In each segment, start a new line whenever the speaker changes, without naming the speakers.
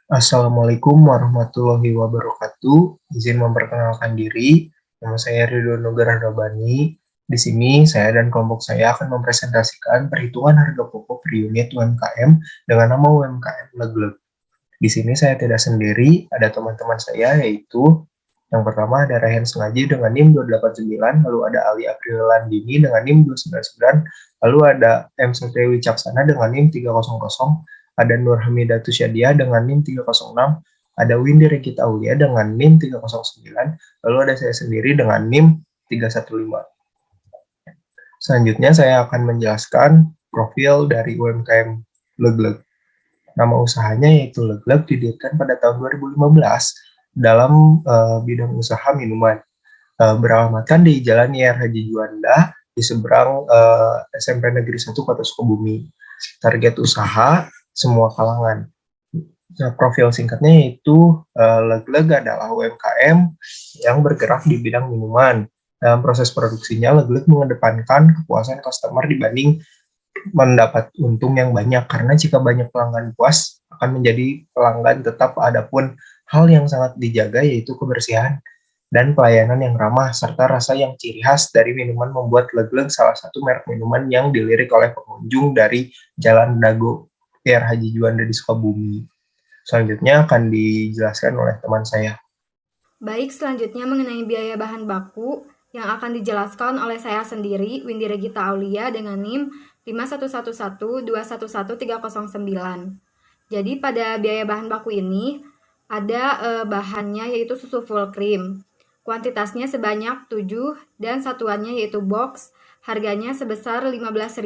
Assalamualaikum warahmatullahi wabarakatuh. Izin memperkenalkan diri. Nama saya Ridho Nugraha Rabani. Di sini saya dan kelompok saya akan mempresentasikan perhitungan harga pokok per unit UMKM dengan nama UMKM Legleg. Di sini saya tidak sendiri, ada teman-teman saya yaitu yang pertama ada Rayhan Sengaji dengan NIM 289, lalu ada Ali Aprilandini dengan NIM 299, lalu ada M. Satria Wicaksana dengan NIM 300, ada Nur Hamidatu Syadia dengan NIM 306, ada Windy Regita Aulia dengan NIM 309, lalu ada saya sendiri dengan NIM 315. Selanjutnya saya akan menjelaskan profil dari UMKM Legleg. Nama usahanya yaitu Legleg didirikan pada tahun 2015 dalam bidang usaha minuman. Beralamatkan di Jalan YR Haji Juanda di seberang SMP Negeri 1 Kota Sukabumi. Target usaha semua kalangan. Nah, profil singkatnya yaitu Legleg adalah UMKM yang bergerak di bidang minuman. Dalam proses produksinya, Legleg mengedepankan kepuasan customer dibanding mendapat untung yang banyak, karena jika banyak pelanggan puas akan menjadi pelanggan tetap. Adapun hal yang sangat dijaga yaitu kebersihan dan pelayanan yang ramah serta rasa yang ciri khas dari minuman membuat Legleg salah satu merek minuman yang dilirik oleh pengunjung dari Jalan Dago PR Haji Juanda di Sukabumi. Selanjutnya akan dijelaskan oleh teman saya.
Baik, selanjutnya mengenai biaya bahan baku yang akan dijelaskan oleh saya sendiri, Windy Regita Aulia dengan NIM 51112113009. Jadi pada biaya bahan baku ini ada bahannya yaitu susu full cream. Kuantitasnya sebanyak 7 dan satuannya yaitu box. Harganya sebesar 15.000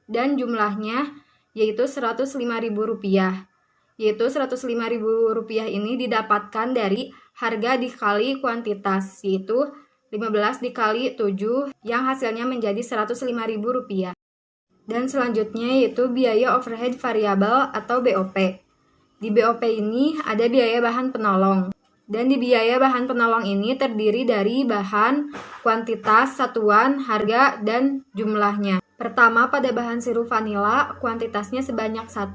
dan jumlahnya yaitu Rp105.000. Yaitu Rp105.000 ini didapatkan dari harga dikali kuantitas, yaitu 15 dikali 7 yang hasilnya menjadi Rp105.000. Dan selanjutnya yaitu biaya overhead variabel atau BOP. Di BOP ini ada biaya bahan penolong. Dan di biaya bahan penolong ini terdiri dari bahan, kuantitas, satuan, harga, dan jumlahnya. Pertama, pada bahan sirup vanila, kuantitasnya sebanyak 1,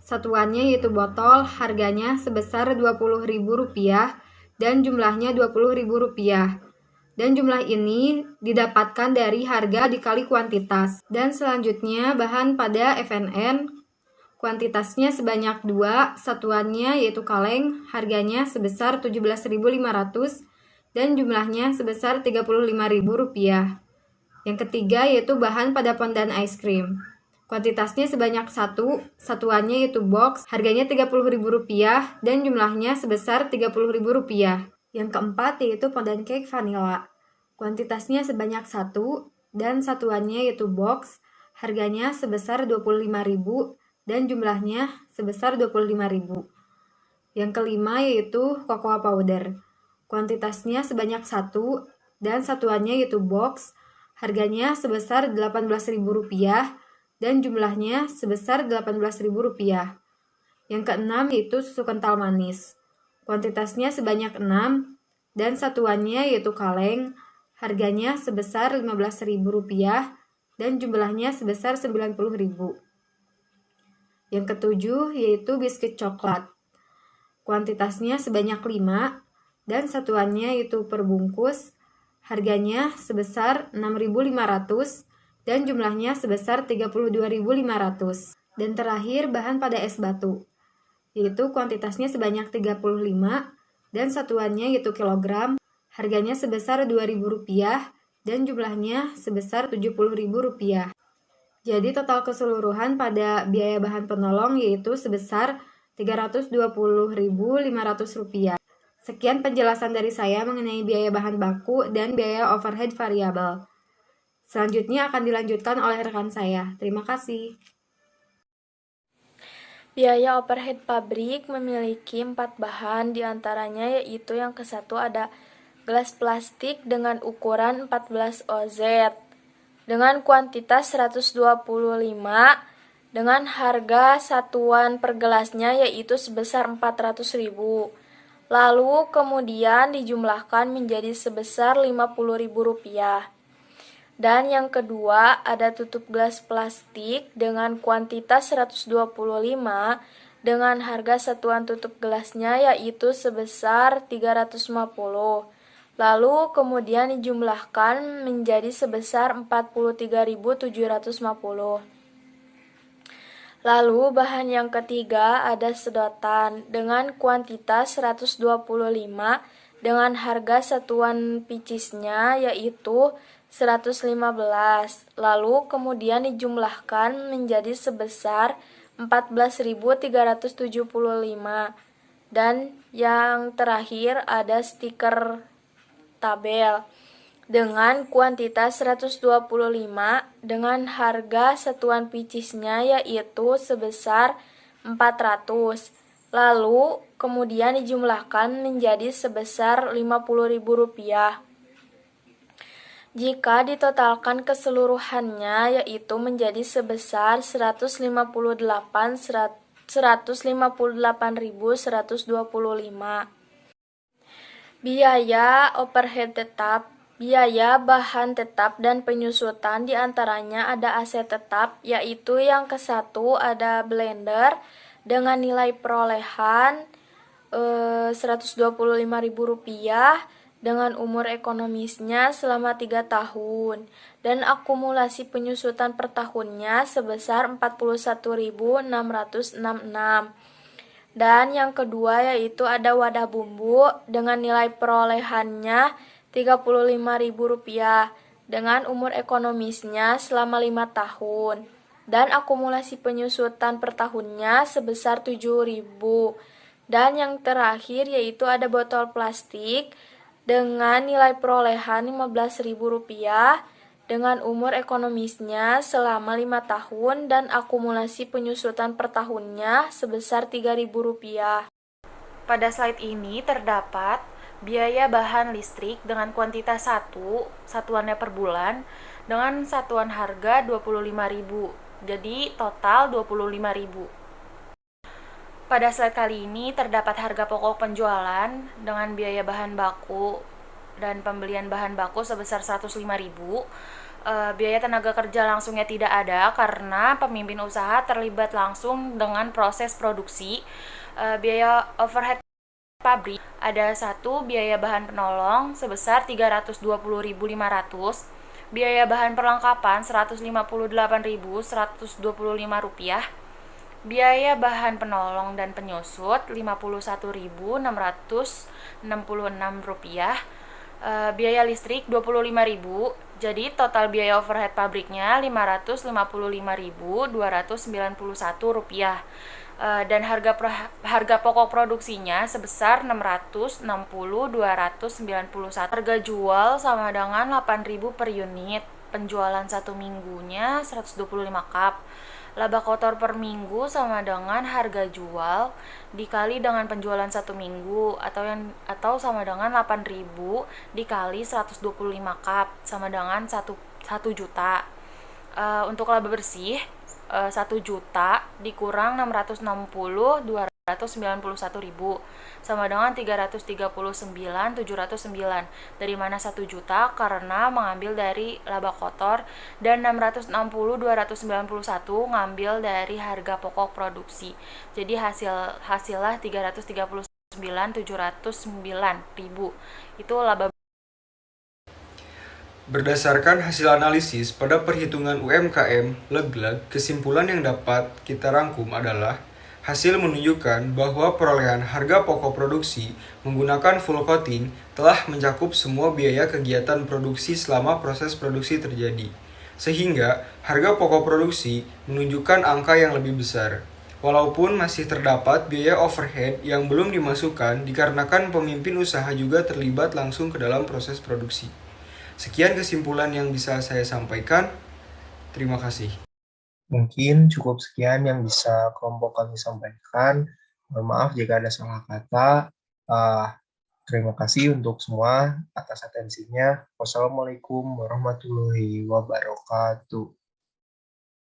satuannya yaitu botol, harganya sebesar Rp20.000 dan jumlahnya Rp20.000. Dan jumlah ini didapatkan dari harga dikali kuantitas. Dan selanjutnya bahan pada FNN, kuantitasnya sebanyak 2, satuannya yaitu kaleng, harganya sebesar Rp17.500 dan jumlahnya sebesar Rp35.000. Yang ketiga yaitu bahan pada pondan ice cream. Kuantitasnya sebanyak 1, satuannya yaitu box, harganya Rp30.000 dan jumlahnya sebesar Rp30.000. Yang keempat yaitu pondan cake vanilla. Kuantitasnya sebanyak 1 dan satuannya yaitu box, harganya sebesar Rp25.000 dan jumlahnya sebesar Rp25.000. Yang kelima yaitu cocoa powder. Kuantitasnya sebanyak 1 dan satuannya yaitu box, harganya sebesar Rp18.000 dan jumlahnya sebesar Rp18.000. Yang keenam yaitu susu kental manis. Kuantitasnya sebanyak 6 dan satuannya yaitu kaleng, harganya sebesar Rp15.000 dan jumlahnya sebesar Rp90.000. Yang ketujuh yaitu biskuit coklat. Kuantitasnya sebanyak 5 dan satuannya yaitu per bungkus, harganya sebesar Rp6.500 dan jumlahnya sebesar Rp32.500. Dan terakhir bahan pada es batu, yaitu kuantitasnya sebanyak 35 dan satuannya yaitu kilogram, harganya sebesar Rp2.000 dan jumlahnya sebesar Rp70.000. Jadi total keseluruhan pada biaya bahan penolong yaitu sebesar Rp320.500. Sekian penjelasan dari saya mengenai biaya bahan baku dan biaya overhead variabel. Selanjutnya akan dilanjutkan oleh rekan saya. Terima kasih.
Biaya overhead pabrik memiliki 4 bahan, diantaranya yaitu yang ke-1 ada gelas plastik dengan ukuran 14 OZ dengan kuantitas 125 dengan harga satuan per gelasnya yaitu sebesar Rp400.000. Lalu kemudian dijumlahkan menjadi sebesar Rp50.000. Dan yang kedua ada tutup gelas plastik dengan kuantitas 125 dengan harga satuan tutup gelasnya yaitu sebesar 350. Lalu kemudian dijumlahkan menjadi sebesar 43.750. Lalu bahan yang ketiga ada sedotan dengan kuantitas 125 dengan harga satuan picisnya yaitu 115. Lalu kemudian dijumlahkan menjadi sebesar 14.375. Dan yang terakhir ada stiker tabel dengan kuantitas 125 dengan harga satuan picisnya yaitu sebesar 400. Lalu kemudian dijumlahkan menjadi sebesar Rp50.000. Jika ditotalkan keseluruhannya yaitu menjadi sebesar 158.125. Biaya overhead tetap, biaya bahan tetap dan penyusutan diantaranya ada aset tetap, yaitu yang ke-1 ada blender dengan nilai perolehan Rp125.000 dengan umur ekonomisnya selama 3 tahun dan akumulasi penyusutan per tahunnya sebesar 41.666. Dan yang kedua yaitu ada wadah bumbu dengan nilai perolehannya Rp35.000 dengan umur ekonomisnya selama 5 tahun dan akumulasi penyusutan per tahunnya sebesar 7.000. Dan yang terakhir yaitu ada botol plastik dengan nilai perolehan Rp15.000 dengan umur ekonomisnya selama 5 tahun dan akumulasi penyusutan per tahunnya sebesar Rp3.000.
Pada slide ini terdapat biaya bahan listrik dengan kuantitas 1, satuannya per bulan, dengan satuan harga Rp25.000. Jadi total Rp25.000. Pada slide kali ini terdapat harga pokok penjualan dengan biaya bahan baku dan pembelian bahan baku sebesar Rp105.000. Biaya tenaga kerja langsungnya tidak ada karena pemimpin usaha terlibat langsung dengan proses produksi. Biaya overhead pabrik ada 1 biaya bahan penolong sebesar Rp320.500, biaya bahan perlengkapan Rp158.125, biaya bahan penolong dan penyusut Rp51.666, biaya listrik Rp25.000. Jadi total biaya overhead pabriknya Rp555.291, dan harga pokok produksinya sebesar Rp660.291. Harga jual sama dengan Rp8.000 per unit. Penjualan 1 minggunya 125 cup. Laba kotor per minggu sama dengan harga jual dikali dengan penjualan 1 minggu atau sama dengan 8.000 dikali 125 cup sama dengan 1 juta. Untuk laba bersih 1 juta dikurang 660.291.000 sama dengan 339.709. Dari mana 1 juta? Karena mengambil dari laba kotor dan 660.291 ngambil dari harga pokok produksi. Jadi hasilnya 339.709.000. Itu laba.
Berdasarkan hasil analisis pada perhitungan UMKM Legleg, kesimpulan yang dapat kita rangkum adalah hasil menunjukkan bahwa perolehan harga pokok produksi menggunakan full coating telah mencakup semua biaya kegiatan produksi selama proses produksi terjadi, sehingga harga pokok produksi menunjukkan angka yang lebih besar. Walaupun masih terdapat biaya overhead yang belum dimasukkan dikarenakan pemimpin usaha juga terlibat langsung ke dalam proses produksi. Sekian kesimpulan yang bisa saya sampaikan. Terima kasih.
Mungkin cukup sekian yang bisa kelompok kami sampaikan. Mohon maaf jika ada salah kata. Terima kasih untuk semua atas atensinya. Wassalamualaikum warahmatullahi wabarakatuh.